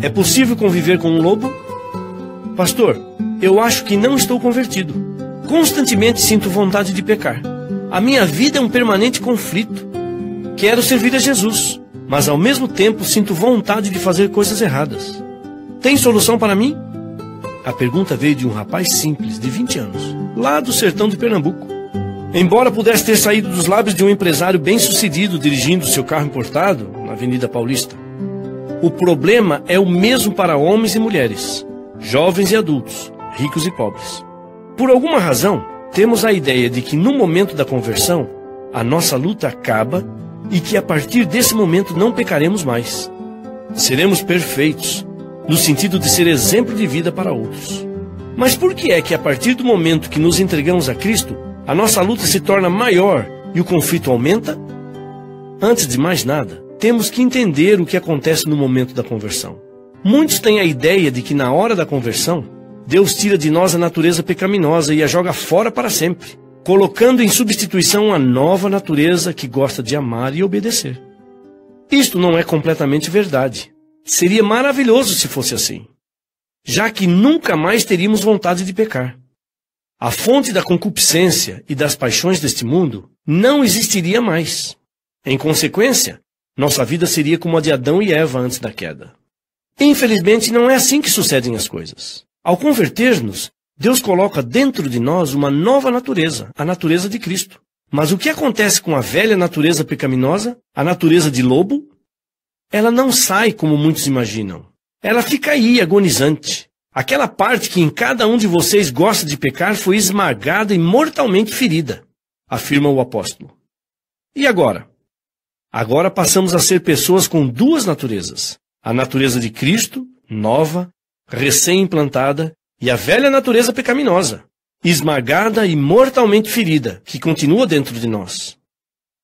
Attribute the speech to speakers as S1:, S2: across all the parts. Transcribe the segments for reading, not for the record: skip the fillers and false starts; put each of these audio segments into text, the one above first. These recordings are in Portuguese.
S1: É possível conviver com um lobo? Pastor, eu acho que não estou convertido. Constantemente sinto vontade de pecar. A minha vida é um permanente conflito. Quero servir a Jesus, mas ao mesmo tempo sinto vontade de fazer coisas erradas. Tem solução para mim? A pergunta veio de um rapaz simples, de 20 anos, lá do sertão de Pernambuco. Embora pudesse ter saído dos lábios de um empresário bem-sucedido dirigindo seu carro importado na Avenida Paulista, o problema é o mesmo para homens e mulheres, jovens e adultos, ricos e pobres. Por alguma razão, temos a ideia de que no momento da conversão, a nossa luta acaba e que a partir desse momento não pecaremos mais. Seremos perfeitos, no sentido de ser exemplo de vida para outros. Mas por que é que a partir do momento que nos entregamos a Cristo, a nossa luta se torna maior e o conflito aumenta? Antes de mais nada, temos que entender o que acontece no momento da conversão. Muitos têm a ideia de que na hora da conversão, Deus tira de nós a natureza pecaminosa e a joga fora para sempre, colocando em substituição a nova natureza que gosta de amar e obedecer. Isto não é completamente verdade. Seria maravilhoso se fosse assim, já que nunca mais teríamos vontade de pecar. A fonte da concupiscência e das paixões deste mundo não existiria mais. Em consequência, nossa vida seria como a de Adão e Eva antes da queda. Infelizmente, não é assim que sucedem as coisas. Ao converter-nos, Deus coloca dentro de nós uma nova natureza, a natureza de Cristo. Mas o que acontece com a velha natureza pecaminosa, a natureza de lobo? Ela não sai como muitos imaginam. Ela fica aí, agonizante. Aquela parte que em cada um de vocês gosta de pecar foi esmagada e mortalmente ferida, afirma o apóstolo. E agora? Agora passamos a ser pessoas com duas naturezas. A natureza de Cristo, nova, recém-implantada, e a velha natureza pecaminosa, esmagada e mortalmente ferida, que continua dentro de nós.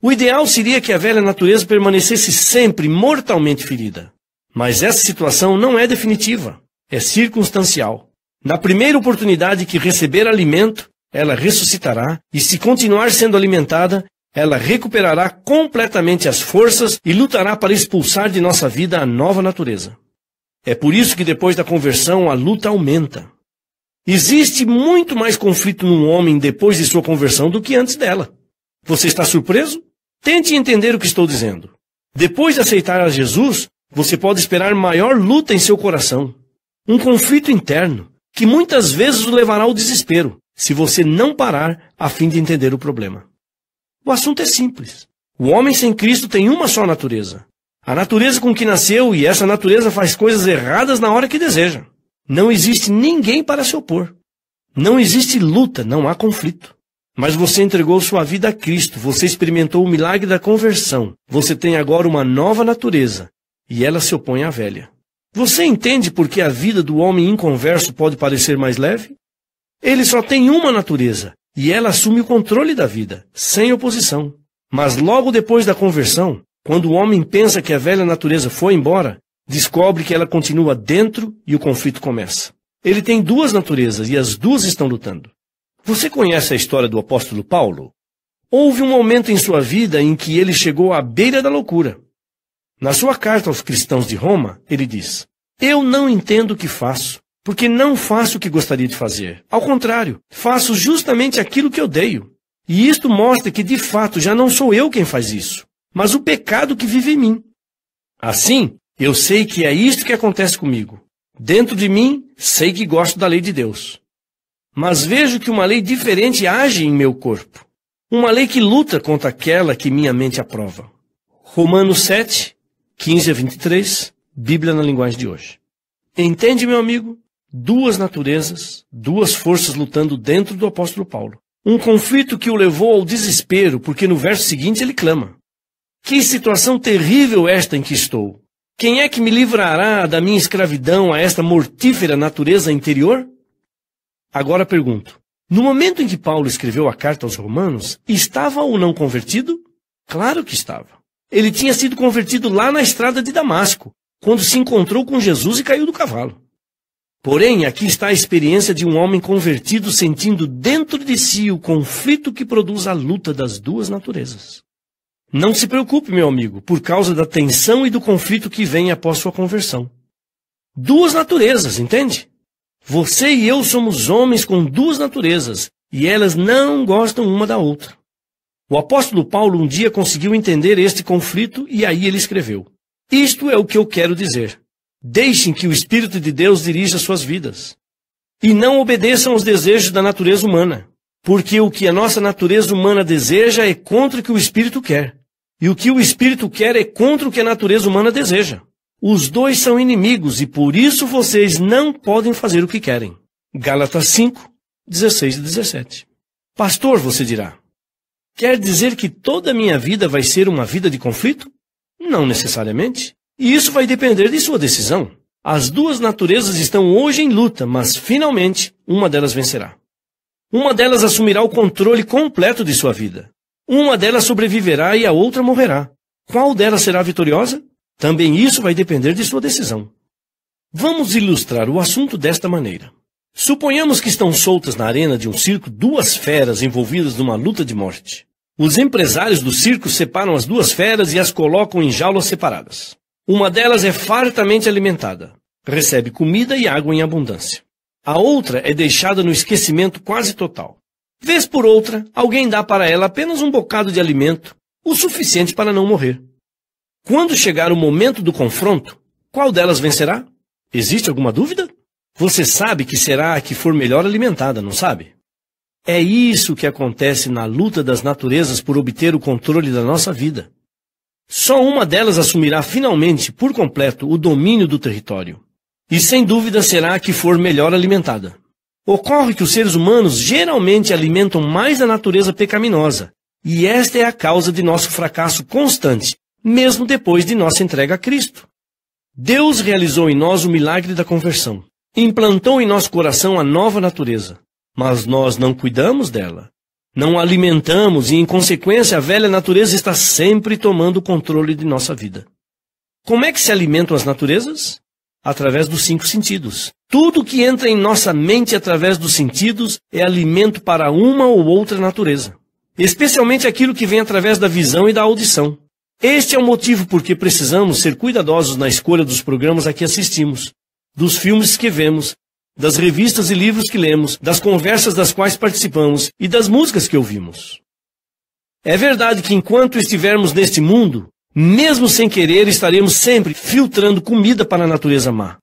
S1: O ideal seria que a velha natureza permanecesse sempre mortalmente ferida. Mas essa situação não é definitiva, é circunstancial. Na primeira oportunidade que receber alimento, ela ressuscitará, e se continuar sendo alimentada, ela recuperará completamente as forças e lutará para expulsar de nossa vida a nova natureza. É por isso que depois da conversão a luta aumenta. Existe muito mais conflito num homem depois de sua conversão do que antes dela. Você está surpreso? Tente entender o que estou dizendo. Depois de aceitar a Jesus, você pode esperar maior luta em seu coração. Um conflito interno, que muitas vezes o levará ao desespero, se você não parar a fim de entender o problema. O assunto é simples. O homem sem Cristo tem uma só natureza. A natureza com que nasceu, e essa natureza faz coisas erradas na hora que deseja. Não existe ninguém para se opor. Não existe luta, não há conflito. Mas você entregou sua vida a Cristo, você experimentou o milagre da conversão. Você tem agora uma nova natureza, e ela se opõe à velha. Você entende por que a vida do homem inconverso pode parecer mais leve? Ele só tem uma natureza, e ela assume o controle da vida, sem oposição. Mas logo depois da conversão, quando o homem pensa que a velha natureza foi embora, descobre que ela continua dentro e o conflito começa. Ele tem duas naturezas e as duas estão lutando. Você conhece a história do apóstolo Paulo? Houve um momento em sua vida em que ele chegou à beira da loucura. Na sua carta aos cristãos de Roma, ele diz: "Eu não entendo o que faço, porque não faço o que gostaria de fazer. Ao contrário, faço justamente aquilo que odeio. E isto mostra que, de fato, já não sou eu quem faz isso, mas o pecado que vive em mim. Assim, eu sei que é isto que acontece comigo. Dentro de mim, sei que gosto da lei de Deus. Mas vejo que uma lei diferente age em meu corpo. Uma lei que luta contra aquela que minha mente aprova." Romanos 7, 15 a 23, Bíblia na linguagem de hoje. Entende, meu amigo? Duas naturezas, duas forças lutando dentro do apóstolo Paulo. Um conflito que o levou ao desespero, porque no verso seguinte ele clama: "Que situação terrível esta em que estou! Quem é que me livrará da minha escravidão a esta mortífera natureza interior?" Agora pergunto, no momento em que Paulo escreveu a carta aos Romanos, estava ou não convertido? Claro que estava. Ele tinha sido convertido lá na estrada de Damasco, quando se encontrou com Jesus e caiu do cavalo. Porém, aqui está a experiência de um homem convertido sentindo dentro de si o conflito que produz a luta das duas naturezas. Não se preocupe, meu amigo, por causa da tensão e do conflito que vem após sua conversão. Duas naturezas, entende? Você e eu somos homens com duas naturezas, e elas não gostam uma da outra. O apóstolo Paulo um dia conseguiu entender este conflito e aí ele escreveu: isto é o que eu quero dizer. Deixem que o Espírito de Deus dirija suas vidas. E não obedeçam aos desejos da natureza humana, porque o que a nossa natureza humana deseja é contra o que o Espírito quer. E o que o Espírito quer é contra o que a natureza humana deseja. Os dois são inimigos e por isso vocês não podem fazer o que querem. Gálatas 5, 16 e 17. Pastor, você dirá, quer dizer que toda a minha vida vai ser uma vida de conflito? Não necessariamente. E isso vai depender de sua decisão. As duas naturezas estão hoje em luta, mas finalmente uma delas vencerá. Uma delas assumirá o controle completo de sua vida. Uma delas sobreviverá e a outra morrerá. Qual delas será vitoriosa? Também isso vai depender de sua decisão. Vamos ilustrar o assunto desta maneira. Suponhamos que estão soltas na arena de um circo duas feras envolvidas numa luta de morte. Os empresários do circo separam as duas feras e as colocam em jaulas separadas. Uma delas é fartamente alimentada, recebe comida e água em abundância. A outra é deixada no esquecimento quase total. Vez por outra, alguém dá para ela apenas um bocado de alimento, o suficiente para não morrer. Quando chegar o momento do confronto, qual delas vencerá? Existe alguma dúvida? Você sabe que será a que for melhor alimentada, não sabe? É isso que acontece na luta das naturezas por obter o controle da nossa vida. Só uma delas assumirá finalmente, por completo, o domínio do território. E sem dúvida será a que for melhor alimentada. Ocorre que os seres humanos geralmente alimentam mais a natureza pecaminosa, e esta é a causa de nosso fracasso constante, mesmo depois de nossa entrega a Cristo. Deus realizou em nós o milagre da conversão. Implantou em nosso coração a nova natureza, mas nós não cuidamos dela. Não a alimentamos e, em consequência, a velha natureza está sempre tomando o controle de nossa vida. Como é que se alimentam as naturezas? Através dos 5 sentidos. Tudo que entra em nossa mente através dos sentidos é alimento para uma ou outra natureza. Especialmente aquilo que vem através da visão e da audição. Este é o motivo por que precisamos ser cuidadosos na escolha dos programas a que assistimos, dos filmes que vemos, das revistas e livros que lemos, das conversas das quais participamos e das músicas que ouvimos. É verdade que enquanto estivermos neste mundo, mesmo sem querer, estaremos sempre filtrando comida para a natureza má.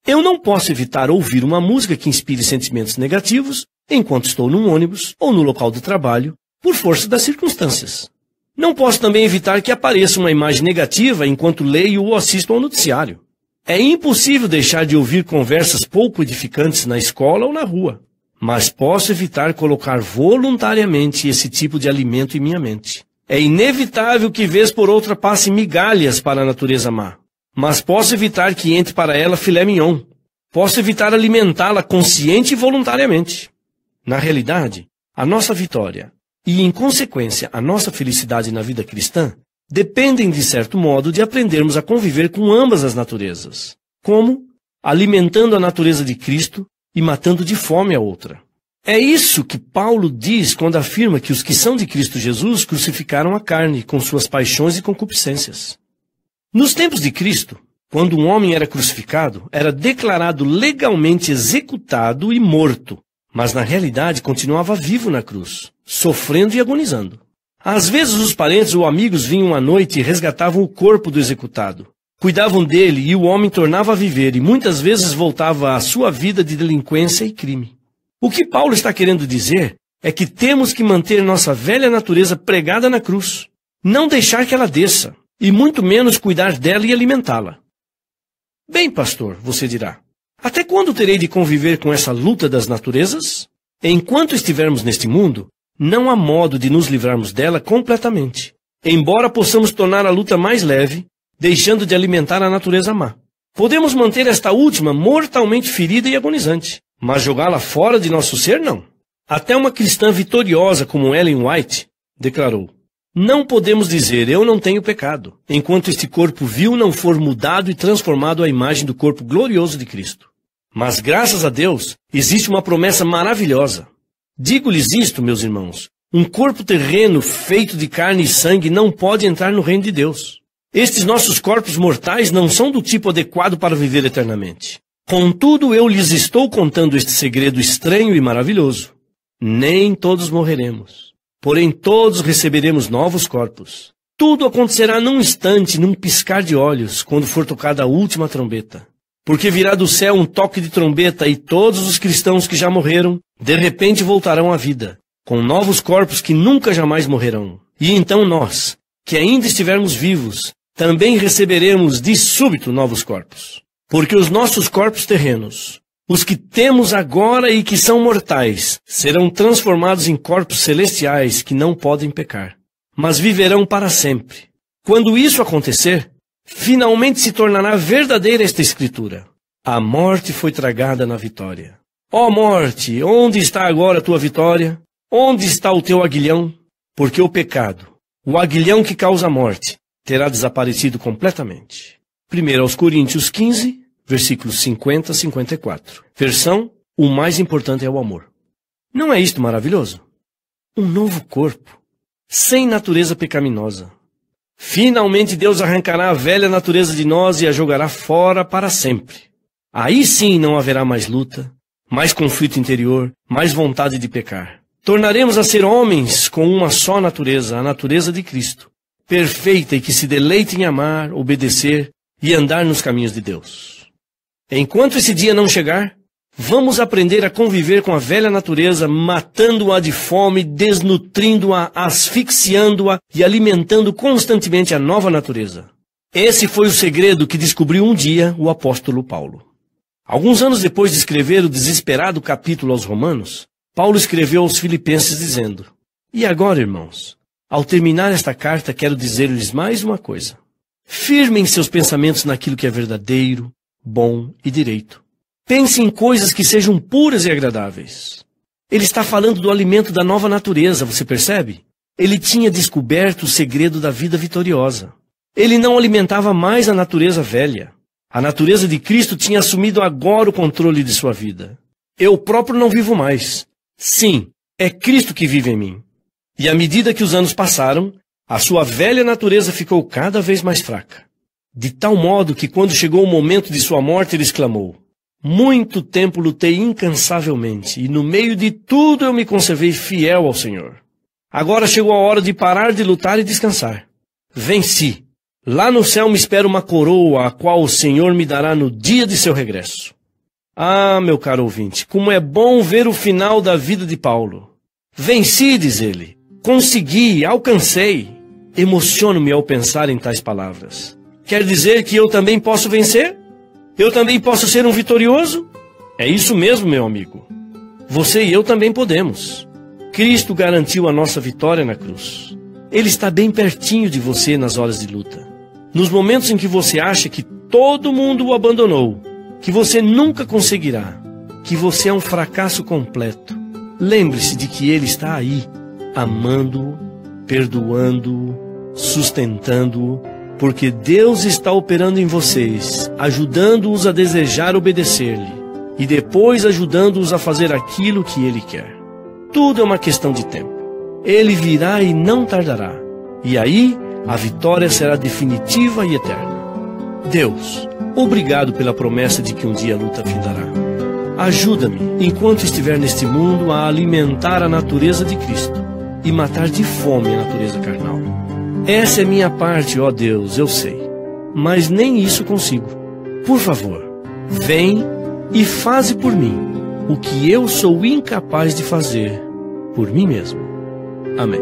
S1: Eu não posso evitar ouvir uma música que inspire sentimentos negativos enquanto estou num ônibus ou no local de trabalho, por força das circunstâncias. Não posso também evitar que apareça uma imagem negativa enquanto leio ou assisto ao noticiário. É impossível deixar de ouvir conversas pouco edificantes na escola ou na rua, mas posso evitar colocar voluntariamente esse tipo de alimento em minha mente. É inevitável que vez por outra passe migalhas para a natureza má, mas posso evitar que entre para ela filé mignon. Posso evitar alimentá-la consciente e voluntariamente. Na realidade, a nossa vitória e, em consequência, a nossa felicidade na vida cristã dependem, de certo modo, de aprendermos a conviver com ambas as naturezas. Como? Alimentando a natureza de Cristo e matando de fome a outra. É isso que Paulo diz quando afirma que os que são de Cristo Jesus crucificaram a carne com suas paixões e concupiscências. Nos tempos de Cristo, quando um homem era crucificado, era declarado legalmente executado e morto, mas na realidade continuava vivo na cruz, sofrendo e agonizando. Às vezes os parentes ou amigos vinham à noite e resgatavam o corpo do executado. Cuidavam dele e o homem tornava a viver e muitas vezes voltava à sua vida de delinquência e crime. O que Paulo está querendo dizer é que temos que manter nossa velha natureza pregada na cruz, não deixar que ela desça, e muito menos cuidar dela e alimentá-la. Bem, pastor, você dirá, até quando terei de conviver com essa luta das naturezas? Enquanto estivermos neste mundo, não há modo de nos livrarmos dela completamente, embora possamos tornar a luta mais leve, deixando de alimentar a natureza má. Podemos manter esta última mortalmente ferida e agonizante, mas jogá-la fora de nosso ser, não. Até uma cristã vitoriosa como Ellen White declarou: não podemos dizer, eu não tenho pecado, enquanto este corpo vil não for mudado e transformado à imagem do corpo glorioso de Cristo. Mas, graças a Deus, existe uma promessa maravilhosa. Digo-lhes isto, meus irmãos, um corpo terreno feito de carne e sangue não pode entrar no reino de Deus. Estes nossos corpos mortais não são do tipo adequado para viver eternamente. Contudo, eu lhes estou contando este segredo estranho e maravilhoso. Nem todos morreremos, porém todos receberemos novos corpos. Tudo acontecerá num instante, num piscar de olhos, quando for tocada a última trombeta. Porque virá do céu um toque de trombeta e todos os cristãos que já morreram, de repente voltarão à vida, com novos corpos que nunca jamais morrerão. E então nós, que ainda estivermos vivos, também receberemos de súbito novos corpos. Porque os nossos corpos terrenos, os que temos agora e que são mortais, serão transformados em corpos celestiais que não podem pecar, mas viverão para sempre. Quando isso acontecer, finalmente se tornará verdadeira esta escritura: a morte foi tragada na vitória. Ó morte, onde está agora a tua vitória? Onde está o teu aguilhão? Porque o pecado, o aguilhão que causa a morte, terá desaparecido completamente. 1 Coríntios 15, versículos 50 a 54. Versão: o mais importante é o amor. Não é isto maravilhoso? Um novo corpo, sem natureza pecaminosa. Finalmente Deus arrancará a velha natureza de nós e a jogará fora para sempre. Aí sim não haverá mais luta, mais conflito interior, mais vontade de pecar. Tornaremos a ser homens com uma só natureza, a natureza de Cristo, perfeita e que se deleita em amar, obedecer e andar nos caminhos de Deus. Enquanto esse dia não chegar, vamos aprender a conviver com a velha natureza, matando-a de fome, desnutrindo-a, asfixiando-a e alimentando constantemente a nova natureza. Esse foi o segredo que descobriu um dia o apóstolo Paulo. Alguns anos depois de escrever o desesperado capítulo aos Romanos, Paulo escreveu aos Filipenses dizendo: E agora, irmãos, ao terminar esta carta, quero dizer-lhes mais uma coisa. Firmem seus pensamentos naquilo que é verdadeiro, bom e direito. Pense em coisas que sejam puras e agradáveis. Ele está falando do alimento da nova natureza, você percebe? Ele tinha descoberto o segredo da vida vitoriosa. Ele não alimentava mais a natureza velha. A natureza de Cristo tinha assumido agora o controle de sua vida. Eu próprio não vivo mais. Sim, é Cristo que vive em mim. E à medida que os anos passaram, a sua velha natureza ficou cada vez mais fraca. De tal modo que quando chegou o momento de sua morte, ele exclamou: Muito tempo lutei incansavelmente, e no meio de tudo eu me conservei fiel ao Senhor. Agora chegou a hora de parar de lutar e descansar. Venci. Lá no céu me espera uma coroa, a qual o Senhor me dará no dia de seu regresso. Ah, meu caro ouvinte, como é bom ver o final da vida de Paulo. Venci, diz ele. Consegui, alcancei. Emociono-me ao pensar em tais palavras. Quer dizer que eu também posso vencer? Eu também posso ser um vitorioso? É isso mesmo, meu amigo. Você e eu também podemos. Cristo garantiu a nossa vitória na cruz. Ele está bem pertinho de você nas horas de luta. Nos momentos em que você acha que todo mundo o abandonou, que você nunca conseguirá, que você é um fracasso completo, lembre-se de que Ele está aí, amando-o, perdoando-o, sustentando-o, porque Deus está operando em vocês, ajudando-os a desejar obedecer-lhe e depois ajudando-os a fazer aquilo que Ele quer. Tudo é uma questão de tempo. Ele virá e não tardará. E aí, a vitória será definitiva e eterna. Deus, obrigado pela promessa de que um dia a luta findará. Ajuda-me, enquanto estiver neste mundo, a alimentar a natureza de Cristo e matar de fome a natureza carnal. Essa é minha parte, ó Deus, eu sei. Mas nem isso consigo. Por favor, vem e faze por mim o que eu sou incapaz de fazer por mim mesmo. Amém.